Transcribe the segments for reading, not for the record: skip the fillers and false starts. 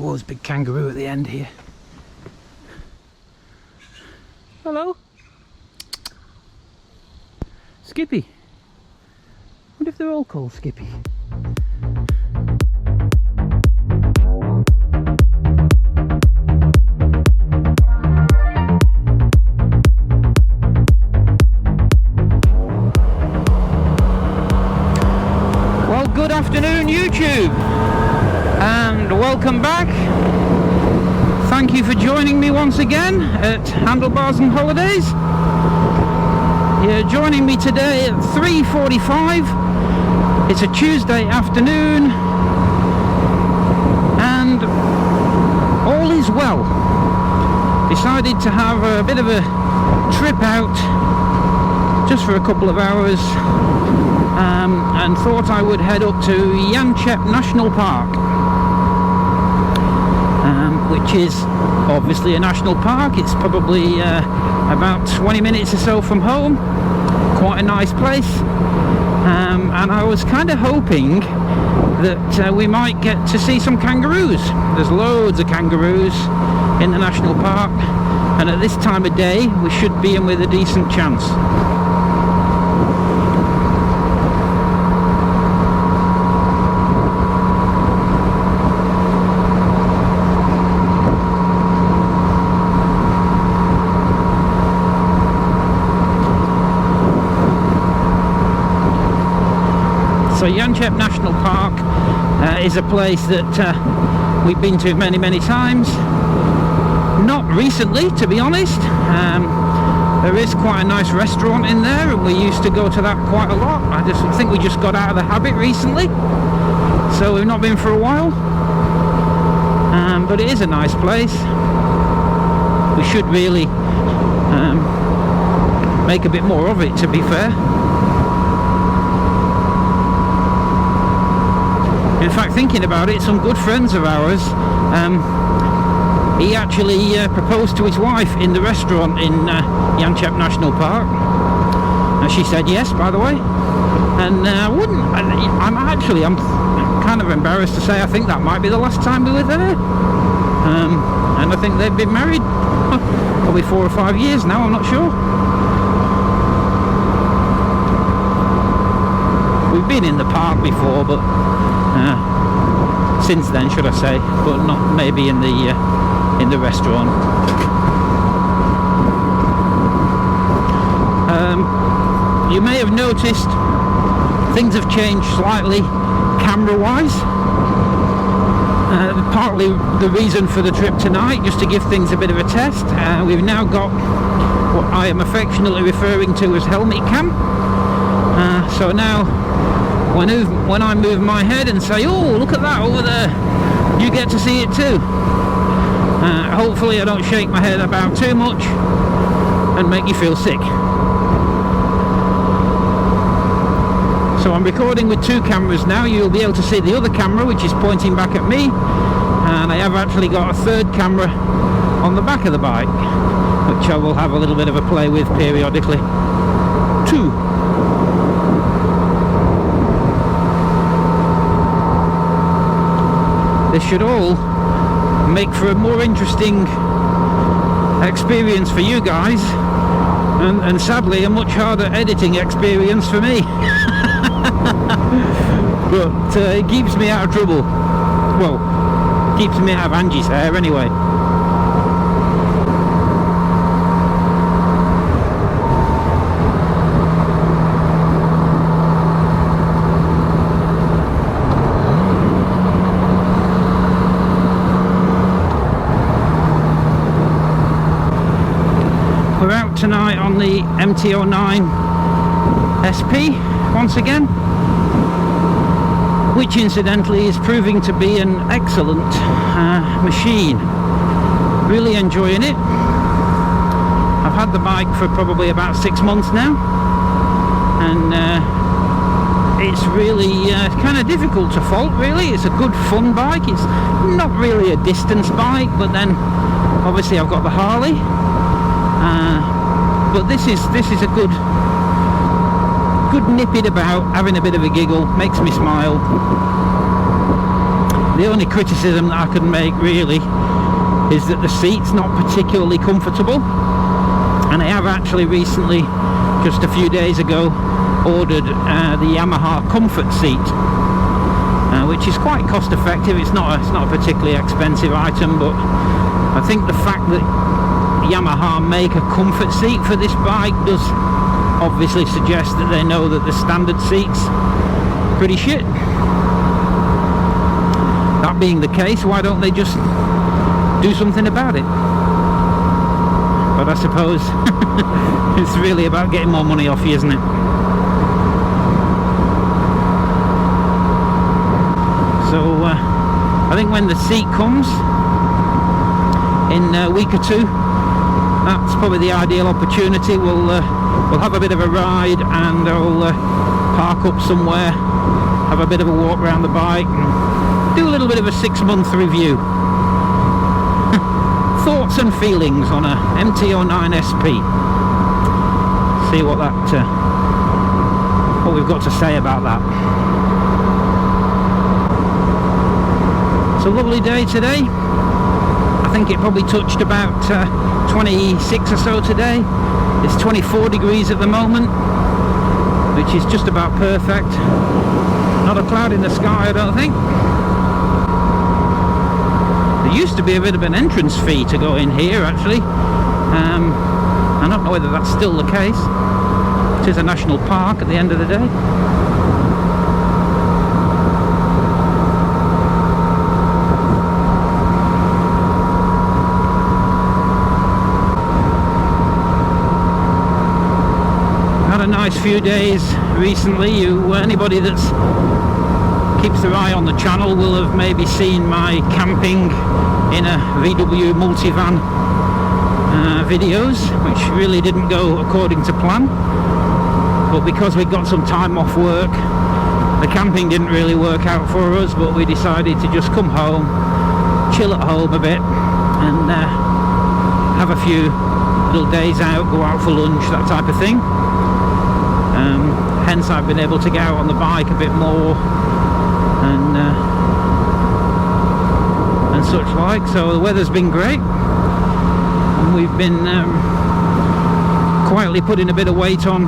Oh, there's a big kangaroo at the end here. Hello? Skippy. What if they're all called Skippy? Well, good afternoon, YouTube, and welcome back. Thank you for joining me once again at Handlebars and Holidays. You're joining me today at 3:45. It's a Tuesday afternoon and all is well. Decided to have a bit of a trip out just for a couple of hours, and thought I would head up to Yanchep National Park, which is obviously a national park. It's probably about 20 minutes or so from home. Quite a nice place, and I was kind of hoping that we might get to see some kangaroos. There's loads of kangaroos in the national park, and at this time of day we should be in with a decent chance. So Yanchep National Park is a place that we've been to many times. Not recently, to be honest. There is quite a nice restaurant in there, and we used to go to that quite a lot. I think we just got out of the habit recently, so we've not been for a while. But it is a nice place. We should really make a bit more of it, to be fair. In fact, thinking about it, some good friends of ours, he actually proposed to his wife in the restaurant in Yanchep National Park. She said yes, by the way. And I'm kind of embarrassed to say I think that might be the last time we were there. And I think they've been married probably 4 or 5 years now, I'm not sure. We've been in the park before, but since then, should I say, but not maybe in the restaurant. You may have noticed things have changed slightly camera-wise. Partly the reason for the trip tonight, just to give things a bit of a test. We've now got what I am affectionately referring to as helmet cam. So now, when I move my head and say, oh, look at that over there, you get to see it too. Hopefully I don't shake my head about too much and make you feel sick. So I'm recording with 2 cameras now. You'll be able to see the other camera, which is pointing back at me, and I have actually got a 3rd camera on the back of the bike, which I will have a little bit of a play with periodically too. This should all make for a more interesting experience for you guys, and sadly a much harder editing experience for me. But it keeps me out of trouble. Well, keeps me out of Angie's hair anyway. We're out tonight on the MT-09 SP once again, which incidentally is proving to be an excellent machine. Really enjoying it. I've had the bike for probably about 6 months now, and it's really kind of difficult to fault, really. It's a good fun bike. It's not really a distance bike, but then obviously I've got the Harley. But this is a good nip it about, having a bit of a giggle, makes me smile. The only criticism that I can make really is that the seat's not particularly comfortable, and I have actually recently, just a few days ago, ordered the Yamaha Comfort seat, which is quite cost effective. It's not a particularly expensive item, but I think the fact that Yamaha make a comfort seat for this bike does obviously suggest that they know that the standard seat's pretty shit. That being the case, why don't they just do something about it? But I suppose it's really about getting more money off you, isn't it? So I think when the seat comes in a week or two, that's probably the ideal opportunity. We'll have a bit of a ride, and I'll park up somewhere, have a bit of a walk around the bike, and do a little bit of a 6-month review. Thoughts and feelings on a MT-09 SP. See what what we've got to say about that. It's a lovely day today. I think it probably touched about 26 or so today. It's 24 degrees at the moment, which is just about perfect. Not a cloud in the sky, I don't think. There used to be a bit of an entrance fee to go in here, actually. I don't know whether that's still the case. It is a national park at the end of the day. Had a nice few days recently. Anybody that's keeps their eye on the channel will have maybe seen my camping in a VW multivan videos, which really didn't go according to plan, but because we got some time off work, the camping didn't really work out for us, but we decided to just come home, chill at home a bit, and have a few little days out, go out for lunch, that type of thing. Hence I've been able to get out on the bike a bit more and such like. So the weather's been great, and we've been quietly putting a bit of weight on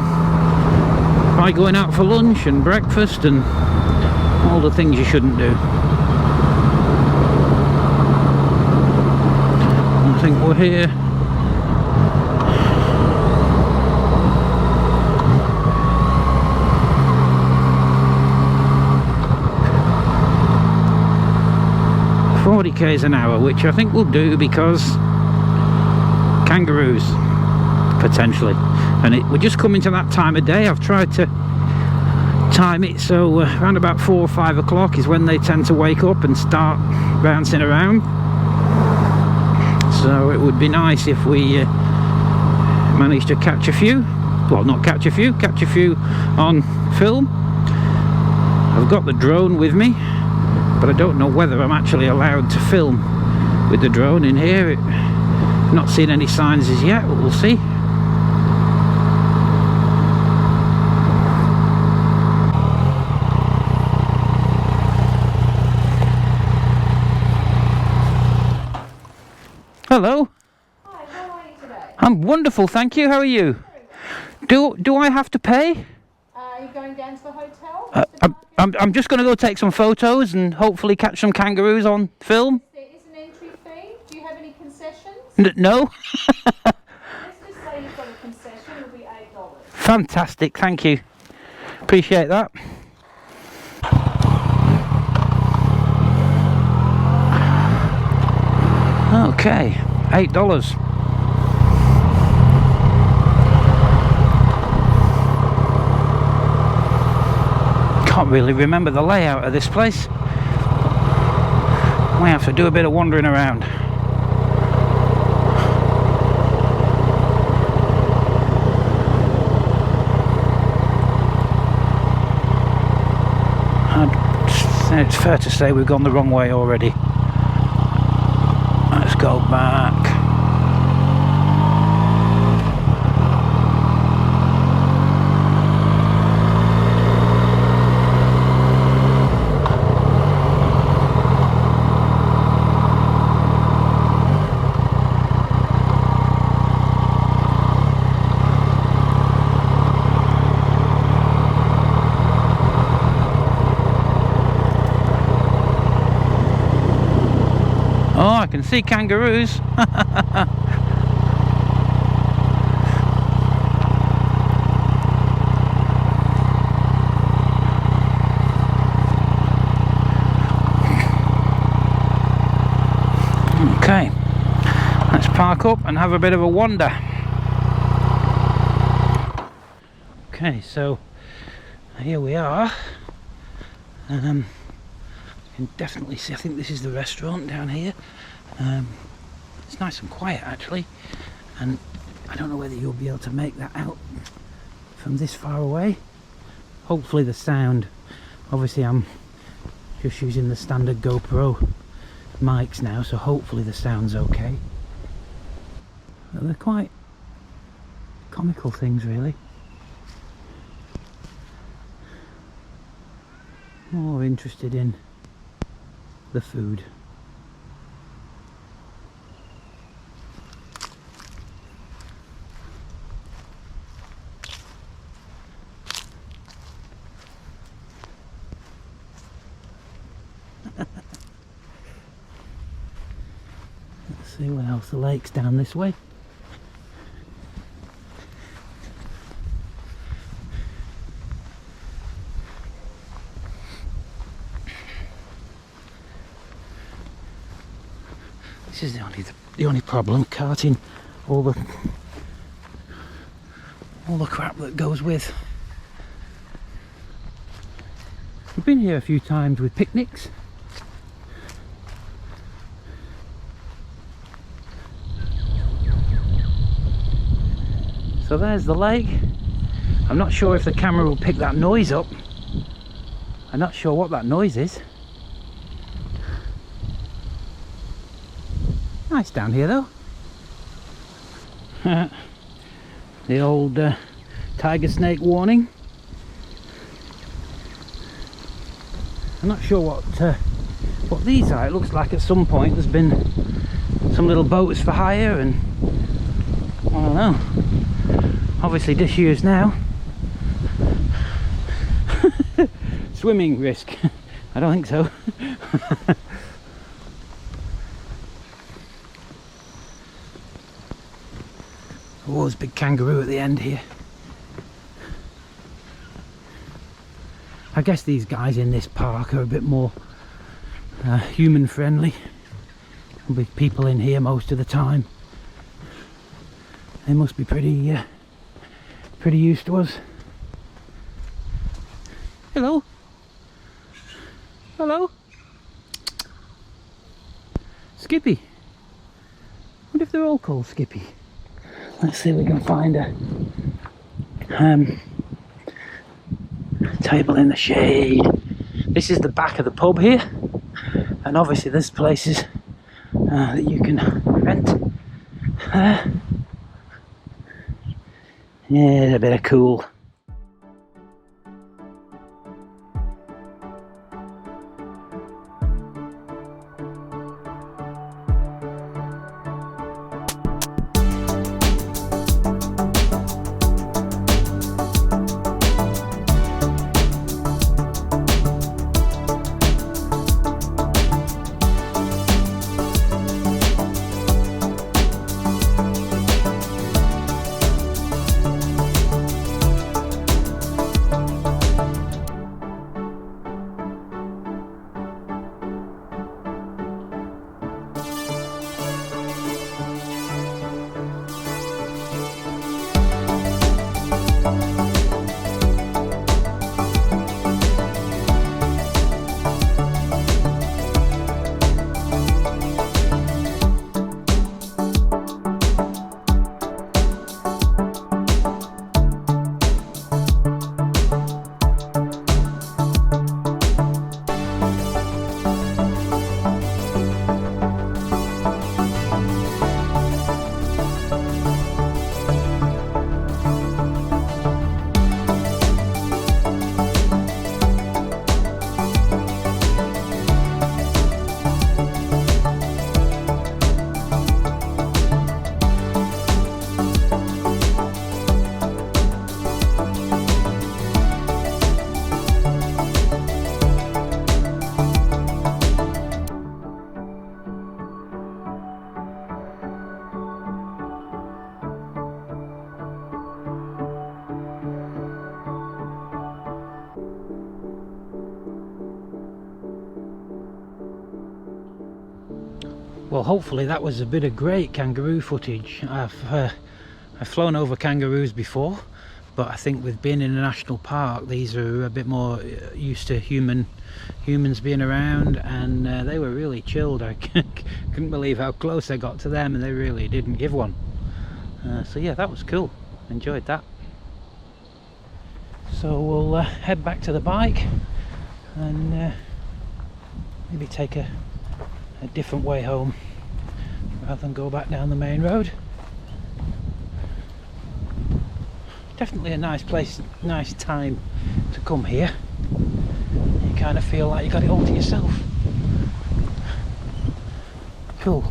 by going out for lunch and breakfast and all the things you shouldn't do. I think we're here. k's an hour, which I think will do, because kangaroos potentially, and we're just coming to that time of day. I've tried to time it so around about 4 or 5 o'clock is when they tend to wake up and start bouncing around, so it would be nice if we managed to catch a few. Well, not catch a few, catch a few on film. I've got the drone with me, but I don't know whether I'm actually allowed to film with the drone in here. I've not seen any signs as yet, but we'll see. Hello. Hi, how are you today? I'm wonderful, thank you. How are you? Do I have to pay? Are you going down to the hotel? I'm just going to go take some photos and hopefully catch some kangaroos on film. There is an entry fee. Do you have any concessions? No. Let's just say you've got a concession. It'll be $8. Fantastic, thank you. Appreciate that. Okay, $8. Can't really remember the layout of this place. We have to do a bit of wandering around. It's fair to say we've gone the wrong way already. Let's go back. Oh, I can see kangaroos. Okay, let's park up and have a bit of a wander. Okay, so here we are. You can definitely see, I think this is the restaurant down here. It's nice and quiet actually, and I don't know whether you'll be able to make that out from this far away. Hopefully the sound, obviously I'm just using the standard GoPro mics now, so hopefully the sound's okay. But they're quite comical things really. More interested in the food. Let's see what else. The lake's down this way. This is the only problem, carting all the crap that goes with. We've been here a few times with picnics. So there's the lake. I'm not sure if the camera will pick that noise up. I'm not sure what that noise is. Nice down here though. The old tiger snake warning. I'm not sure what these are. It looks like at some point there's been some little boats for hire, and I don't know. Obviously disused now. Swimming risk. I don't think so. Oh, there's a big kangaroo at the end here. I guess these guys in this park are a bit more human friendly. There'll be people in here most of the time. They must be pretty used to us. Hello. Hello. Skippy. What if they're all called Skippy? Let's see if we can find a table in the shade. This is the back of the pub here, and obviously there's places that you can rent. Yeah, a bit of cool. Well, hopefully that was a bit of great kangaroo footage. I've flown over kangaroos before, but I think with being in a national park, these are a bit more used to humans being around, and they were really chilled. I couldn't believe how close I got to them, and they really didn't give one. So yeah, that was cool. Enjoyed that. So we'll head back to the bike and maybe take a different way home rather than go back down the main road. Definitely a nice place, nice time to come here. You kind of feel like you got it all to yourself. Cool.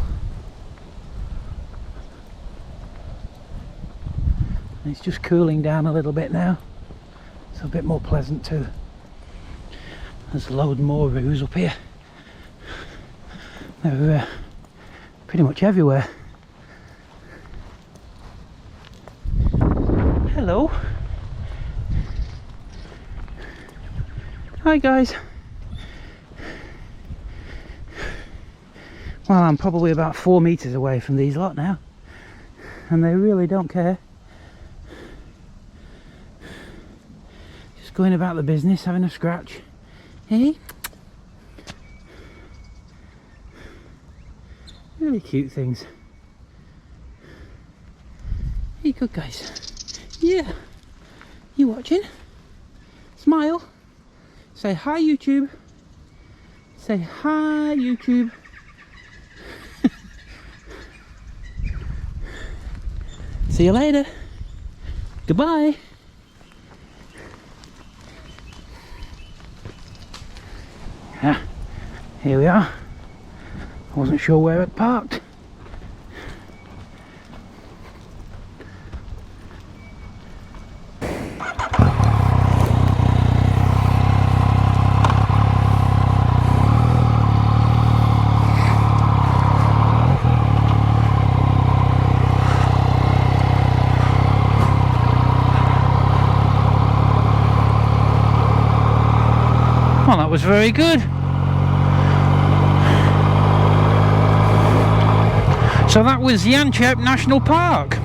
And it's just cooling down a little bit now. It's a bit more pleasant too. There's a load more roos up here. They're pretty much everywhere. Hello. Hi guys. Well, I'm probably about 4 meters away from these lot now, and they really don't care. Just going about the business, having a scratch. Hey? Really cute things. Hey, good guys. Yeah. You watching? Smile. Say hi, YouTube. Say hi, YouTube. See you later. Goodbye. Ah, here we are. I wasn't sure where it parked. Well, that was very good. So that was Yanchep National Park.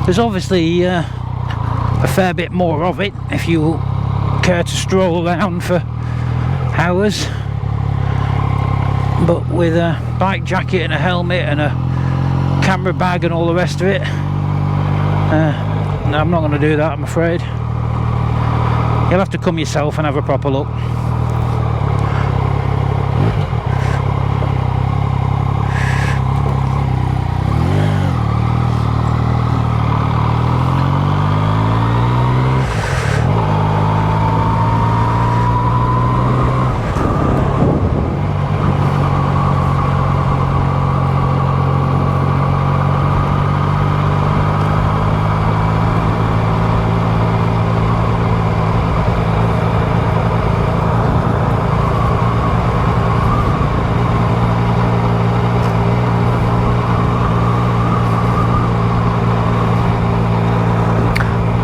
There's obviously a fair bit more of it if you care to stroll around for hours. But with a bike jacket and a helmet and a camera bag and all the rest of it, no, I'm not going to do that, I'm afraid. You'll have to come yourself and have a proper look.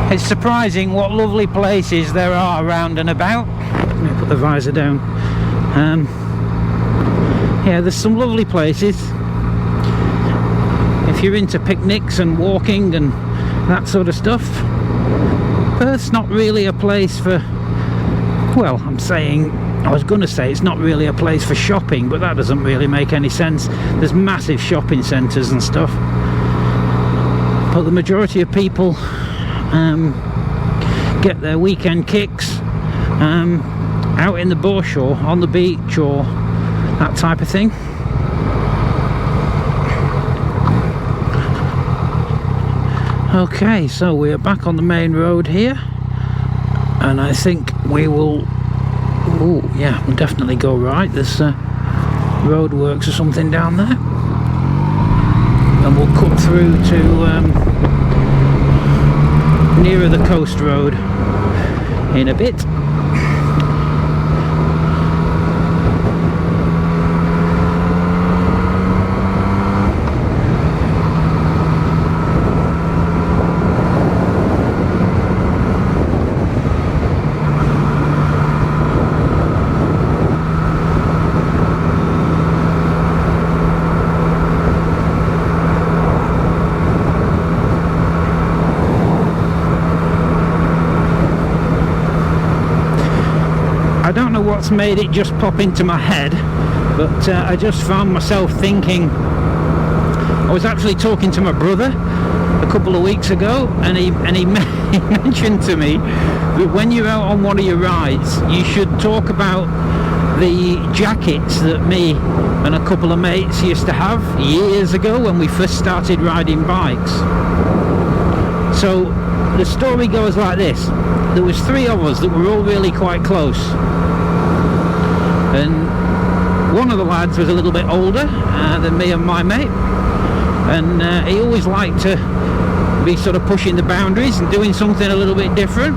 It's surprising what lovely places there are around and about. Let me put the visor down. Yeah, there's some lovely places. If you're into picnics and walking and that sort of stuff. Perth's not really a place for, well, I was going to say it's not really a place for shopping, but that doesn't really make any sense. There's massive shopping centres and stuff. But the majority of people get their weekend kicks out in the bush or on the beach or that type of thing. Okay, so we're back on the main road here, and I think we will, oh yeah, we'll definitely go right. There's roadworks or something down there, and we'll cut through to nearer the coast road in a bit. know what's made it just pop into my head, but I just found myself thinking. I was actually talking to my brother a couple of weeks ago, and he mentioned to me that when you're out on one of your rides, you should talk about the jackets that me and a couple of mates used to have years ago when we first started riding bikes. So the story goes like this. There was 3 of us that were all really quite close, and one of the lads was a little bit older than me and my mate, and he always liked to be sort of pushing the boundaries and doing something a little bit different.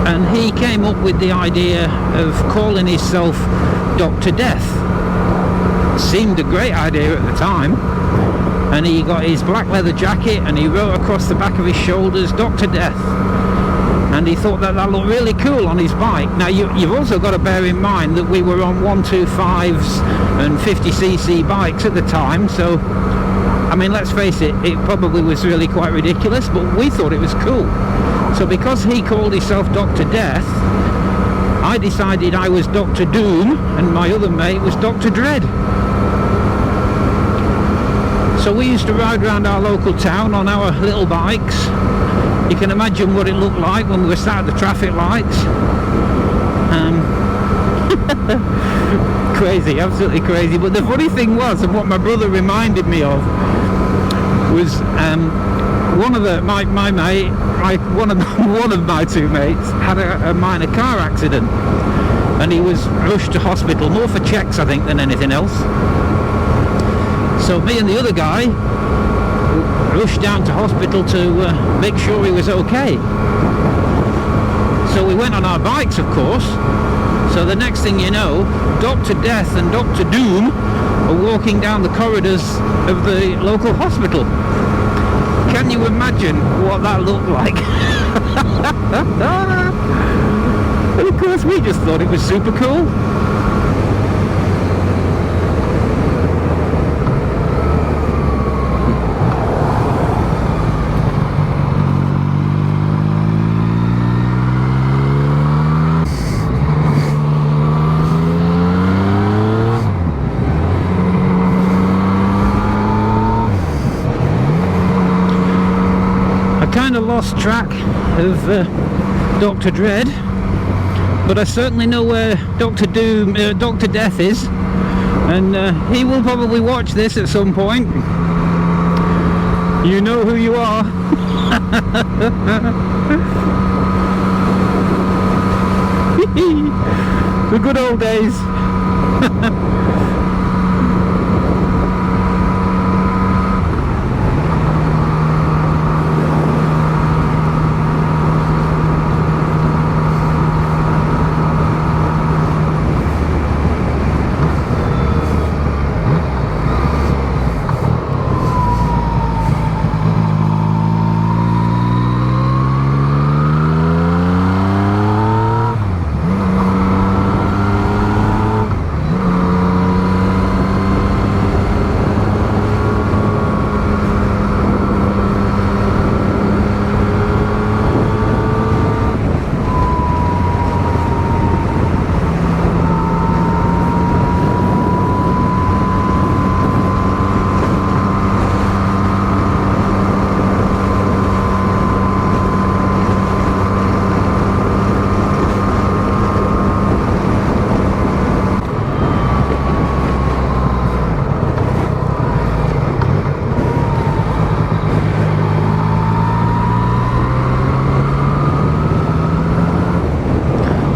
And he came up with the idea of calling himself Dr. Death. Seemed a great idea at the time. And he got his black leather jacket and he wrote across the back of his shoulders, Dr. Death. And he thought that looked really cool on his bike. Now you've also got to bear in mind that we were on 125s and 50cc bikes at the time, so I mean, let's face it, it probably was really quite ridiculous, but we thought it was cool. So because he called himself Dr. Death, I decided I was Dr. Doom and my other mate was Dr. Dread. So we used to ride around our local town on our little bikes. You can imagine what it looked like when we were sat at the traffic lights. Crazy, absolutely crazy. But the funny thing was, and what my brother reminded me of, was one of my two mates had a minor car accident, and he was rushed to hospital, more for checks I think than anything else. So me and the other guy rushed down to hospital to make sure he was okay. So we went on our bikes, of course. So the next thing you know, Dr. Death and Dr. Doom are walking down the corridors of the local hospital. Can you imagine what that looked like? And of course we just thought it was super cool. Kind of lost track of Dr. Dread, but I certainly know where Dr. Death is, and he will probably watch this at some point. You know who you are. The good old days.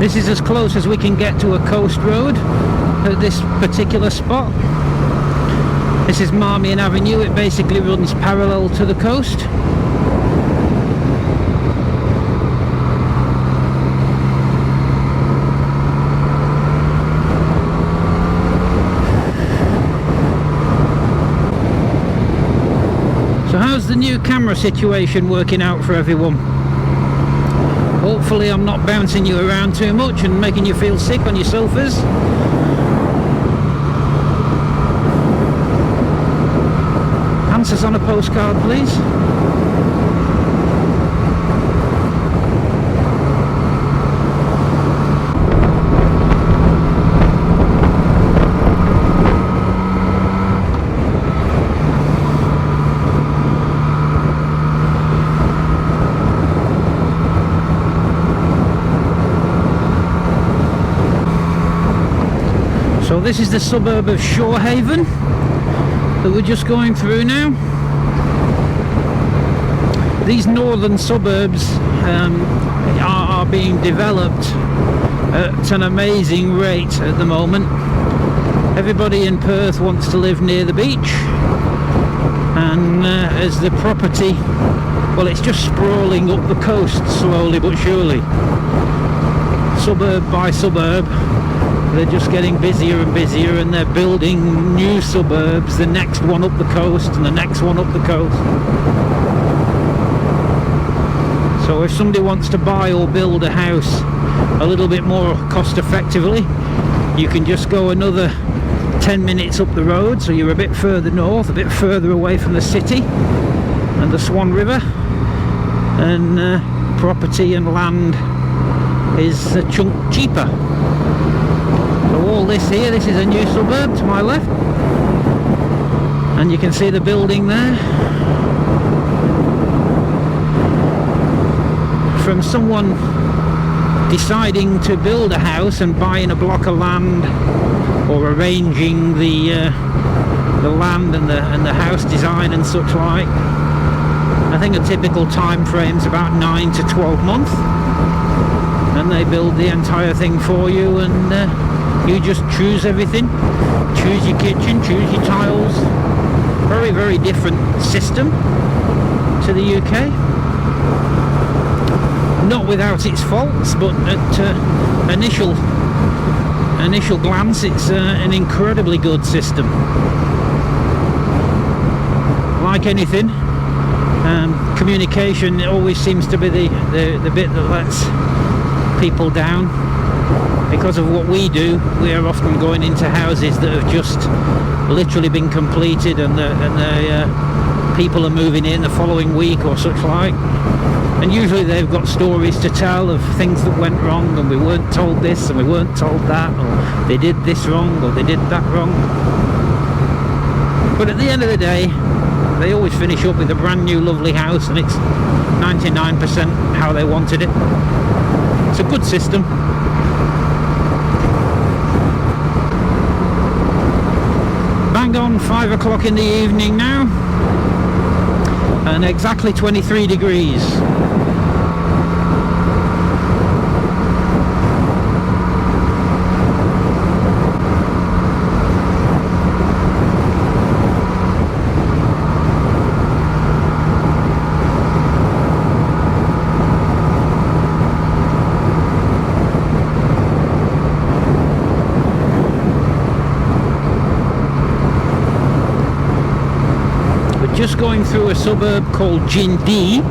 This is as close as we can get to a coast road at this particular spot. This is Marmion Avenue. It basically runs parallel to the coast. So how's the new camera situation working out for everyone? Hopefully I'm not bouncing you around too much and making you feel sick on your sofas. Answers on a postcard, please. this is the suburb of Shorehaven that we're just going through now. These northern suburbs are being developed at an amazing rate at the moment. Everybody in Perth wants to live near the beach, and as the property, well, it's just sprawling up the coast slowly but surely. Suburb by suburb, they're just getting busier and busier, and they're building new suburbs, the next one up the coast and the next one up the coast. So if somebody wants to buy or build a house a little bit more cost effectively, you can just go another 10 minutes up the road, so you're a bit further north, a bit further away from the city and the Swan River, and property and land is a chunk cheaper. So all this here, this is a new suburb to my left, and you can see the building there. From someone deciding to build a house and buying a block of land, or arranging the land and the house design and such like, I think a typical time frame is about 9 to 12 months, and they build the entire thing for you, and you just choose everything, choose your kitchen, choose your tiles. Very, very different system to the UK. Not without its faults, but at initial glance, it's an incredibly good system. Like anything, communication always seems to be the bit that lets people down. Because of what we do, we are often going into houses that have just literally been completed, and the people are moving in the following week or such like. And usually they've got stories to tell of things that went wrong, and we weren't told this and we weren't told that, or they did this wrong or they did that wrong. But at the end of the day, they always finish up with a brand new lovely house, and it's 99% how they wanted it. It's a good system. Bang on 5 o'clock in the evening now, and exactly 23 degrees. Just going through a suburb called Jindee,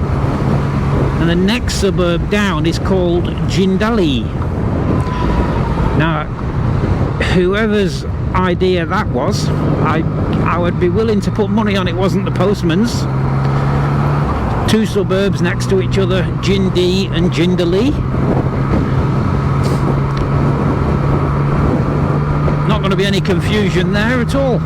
and the next suburb down is called Jindali. Now, whoever's idea that was, I would be willing to put money on it wasn't the postman's. Two suburbs next to each other, Jindee and Jindali. Not going to be any confusion there at all.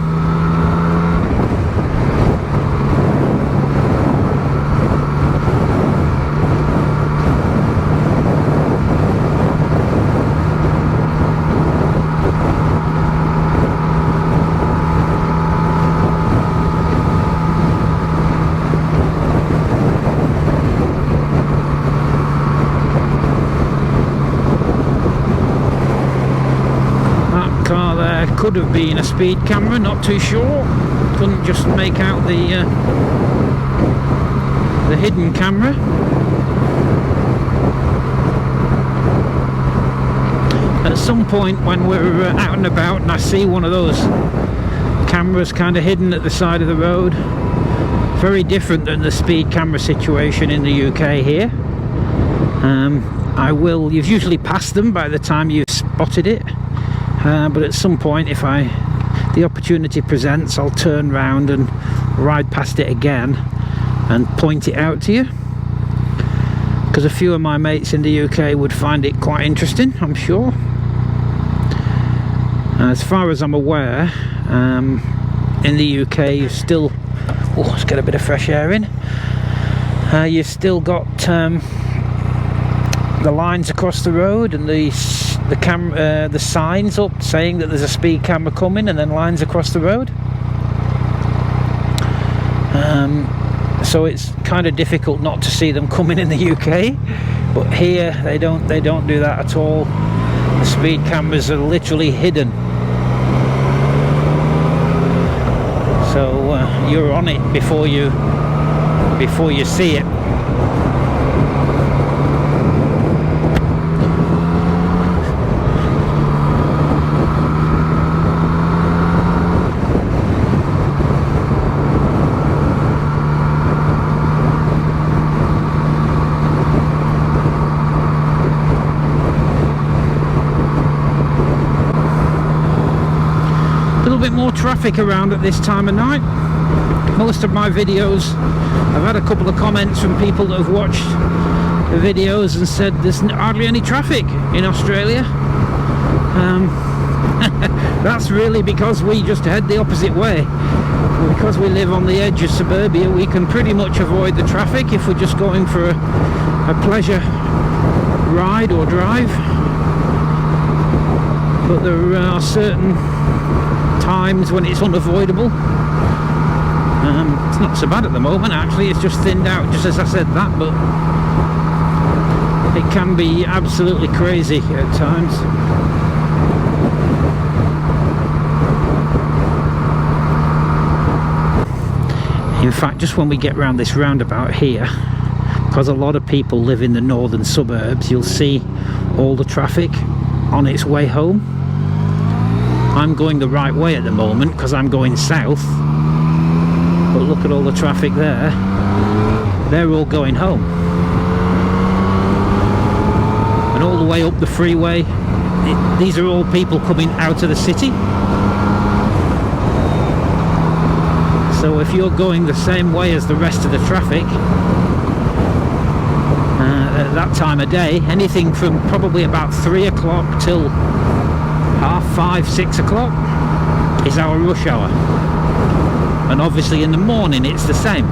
Could have been a speed camera, not too sure. Couldn't just make out the hidden camera. At some point when we're out and about and I see one of those cameras kind of hidden at the side of the road, very different than the speed camera situation in the UK here. You've usually passed them by the time you've spotted it. But at some point, if the opportunity presents, I'll turn round and ride past it again and point it out to you, because a few of my mates in the UK would find it quite interesting, I'm sure. As far as I'm aware, in the UK you've still, let's get a bit of fresh air in, you've still got the lines across the road and the the signs up saying that there's a speed camera coming, and then lines across the road. So it's kind of difficult not to see them coming in the UK, but here they don't do that at all. The speed cameras are literally hidden, so you're on it before you see it. More traffic around at this time of night. Most of my videos, I've had a couple of comments from people that have watched the videos and said there's hardly any traffic in Australia. That's really because we just head the opposite way. Because we live on the edge of suburbia, we can pretty much avoid the traffic if we're just going for a pleasure ride or drive. But there are certain times when it's unavoidable. It's not so bad at the moment, actually. It's just thinned out, just as I said that, but it can be absolutely crazy at times. In fact, just when we get round this roundabout here, because a lot of people live in the northern suburbs, you'll see all the traffic on its way home. I'm going the right way at the moment because I'm going south, but look at all the traffic there. They're all going home, and all the way up the freeway, these are all people coming out of the city. So if you're going the same way as the rest of the traffic at that time of day, anything from probably about 3 o'clock till 5:30, 6 o'clock is our rush hour, and obviously in the morning it's the same.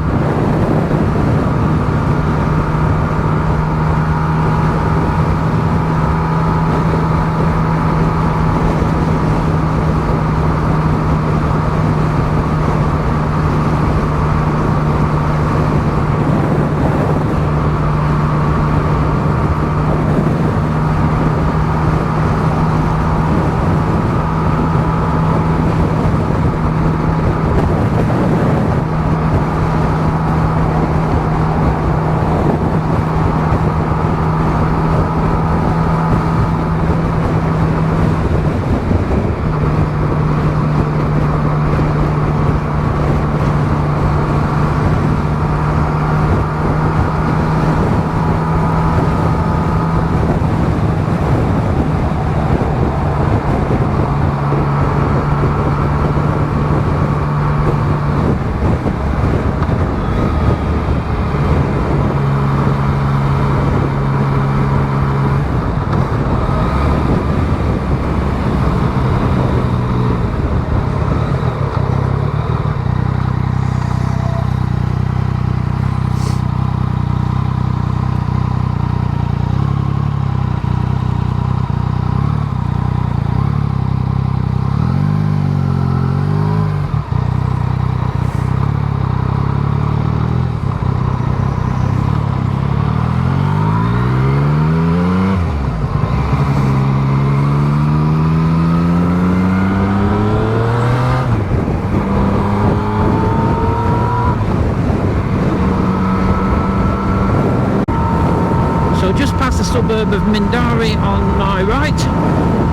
Suburb of Mindari on my right,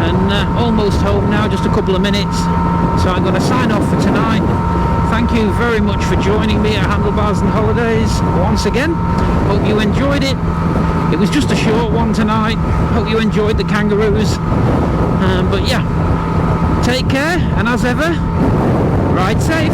and almost home now, just a couple of minutes, so I'm going to sign off for tonight. Thank you very much for joining me at Handlebars and Holidays once again. Hope you enjoyed it. It was just a short one tonight. Hope you enjoyed the kangaroos, but yeah, take care, and as ever, ride safe.